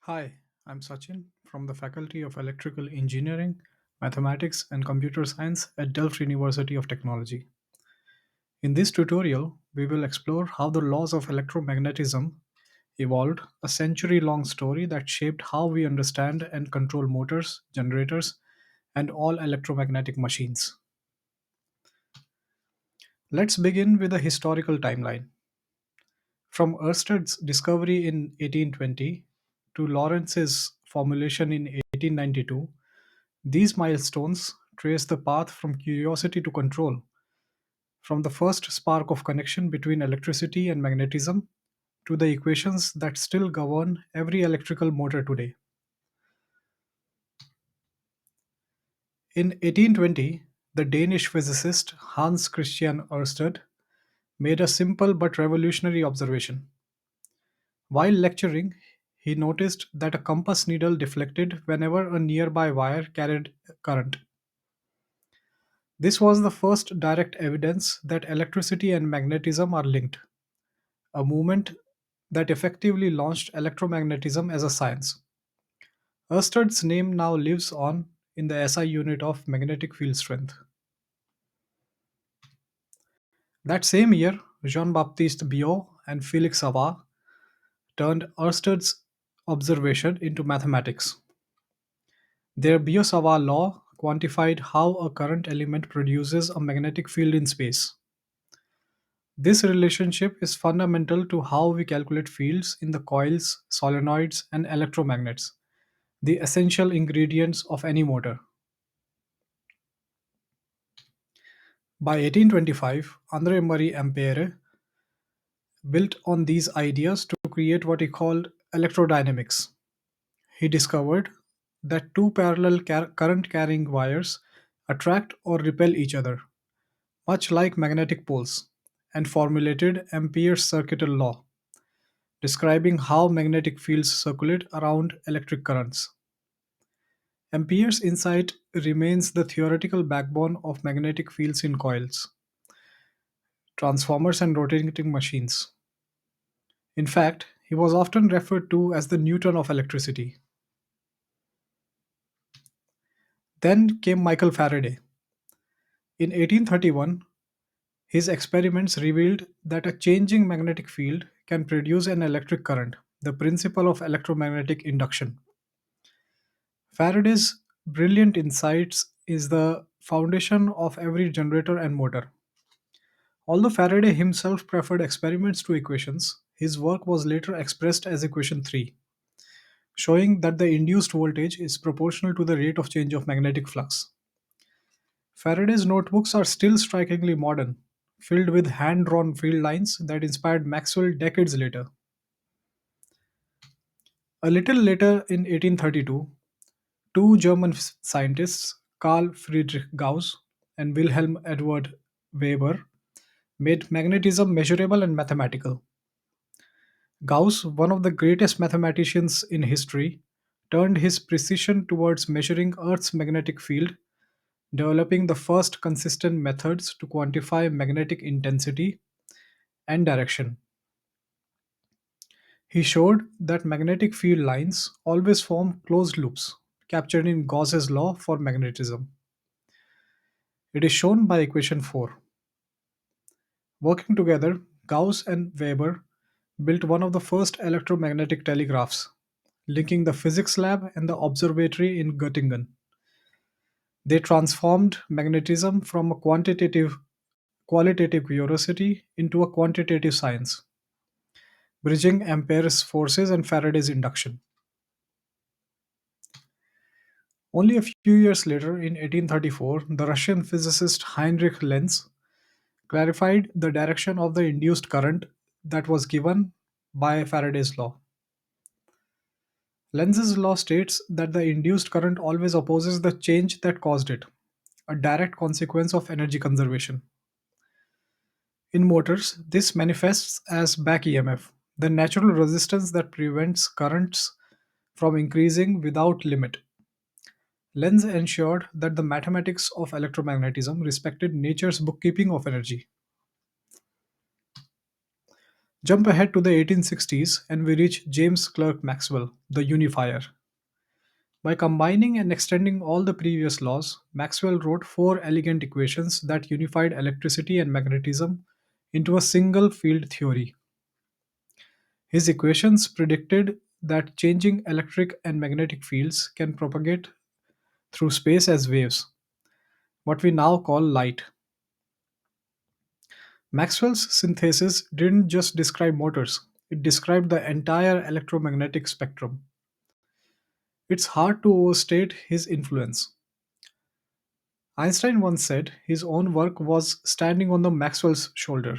Hi, I'm Sachin from the Faculty of Electrical Engineering, Mathematics, and Computer Science at Delft University of Technology. In this tutorial, we will explore how the laws of electromagnetism evolved, a century long story that shaped how we understand and control motors, generators, and all electromagnetic machines. Let's begin with a historical timeline. From Ørsted's discovery in 1820 to Lorenz's formulation in 1892, these milestones trace the path from curiosity to control, from the first spark of connection between electricity and magnetism to the equations that still govern every electrical motor today. In 1820, the Danish physicist Hans Christian Ørsted made a simple but revolutionary observation. While lecturing, he noticed that a compass needle deflected whenever a nearby wire carried current. This was the first direct evidence that electricity and magnetism are linked, a movement that effectively launched electromagnetism as a science. Ørsted's name now lives on in the SI unit of magnetic field strength. That same year, Jean-Baptiste Biot and Félix Savart turned Ørsted's observation into mathematics. Their Biot-Savart law quantified how a current element produces a magnetic field in space. This relationship is fundamental to how we calculate fields in the coils, solenoids, and electromagnets, the essential ingredients of any motor. By 1825, André Marie Ampère built on these ideas to create what he called electrodynamics. He discovered that two parallel current carrying wires attract or repel each other, much like magnetic poles, and formulated Ampere's circuital law, describing how magnetic fields circulate around electric currents. Ampere's insight remains the theoretical backbone of magnetic fields in coils, transformers, and rotating machines. In fact, he was often referred to as the Newton of electricity. Then came Michael Faraday. In 1831, his experiments revealed that a changing magnetic field can produce an electric current, the principle of electromagnetic induction. Faraday's brilliant insights is the foundation of every generator and motor. Although Faraday himself preferred experiments to equations, his work was later expressed as equation 3, showing that the induced voltage is proportional to the rate of change of magnetic flux. Faraday's notebooks are still strikingly modern, filled with hand drawn field lines that inspired Maxwell decades later. A little later in 1832, two German scientists, Carl Friedrich Gauss and Wilhelm Edward Weber, made magnetism measurable and mathematical. Gauss, one of the greatest mathematicians in history, turned his precision towards measuring Earth's magnetic field, developing the first consistent methods to quantify magnetic intensity and direction. He showed that magnetic field lines always form closed loops, captured in Gauss's law for magnetism. It is shown by equation 4. Working together, Gauss and Weber built one of the first electromagnetic telegraphs, linking the physics lab and the observatory in Göttingen. They transformed magnetism from a qualitative curiosity into a quantitative science, bridging Ampere's forces and Faraday's induction. Only a few years later, in 1834, the Russian physicist Heinrich Lenz clarified the direction of the induced current that was given by Faraday's law. Lenz's law states that the induced current always opposes the change that caused it, a direct consequence of energy conservation. In motors, this manifests as back EMF, the natural resistance that prevents currents from increasing without limit. Lenz ensured that the mathematics of electromagnetism respected nature's bookkeeping of energy. Jump ahead to the 1860s and we reach James Clerk Maxwell, the unifier. By combining and extending all the previous laws, Maxwell wrote four elegant equations that unified electricity and magnetism into a single field theory. His equations predicted that changing electric and magnetic fields can propagate through space as waves, what we now call light. Maxwell's synthesis didn't just describe motors, it described the entire electromagnetic spectrum. It's hard to overstate his influence. Einstein once said his own work was standing on the Maxwell's shoulder.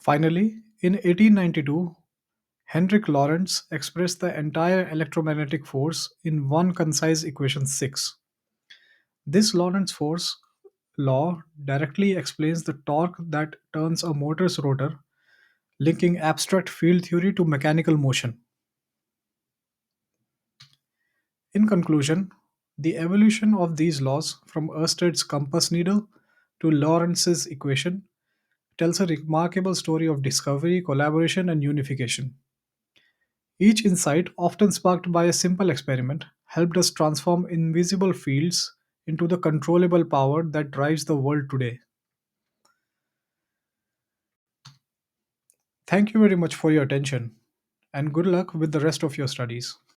Finally, in 1892, Hendrik Lorentz expressed the entire electromagnetic force in one concise equation 6. This Lorentz force law directly explains the torque that turns a motor's rotor, linking abstract field theory to mechanical motion. In conclusion, the evolution of these laws from Ørsted's compass needle to Lorentz's equation tells a remarkable story of discovery, collaboration, and unification. Each insight, often sparked by a simple experiment, helped us transform invisible fields into the controllable power that drives the world today. Thank you very much for your attention, and good luck with the rest of your studies.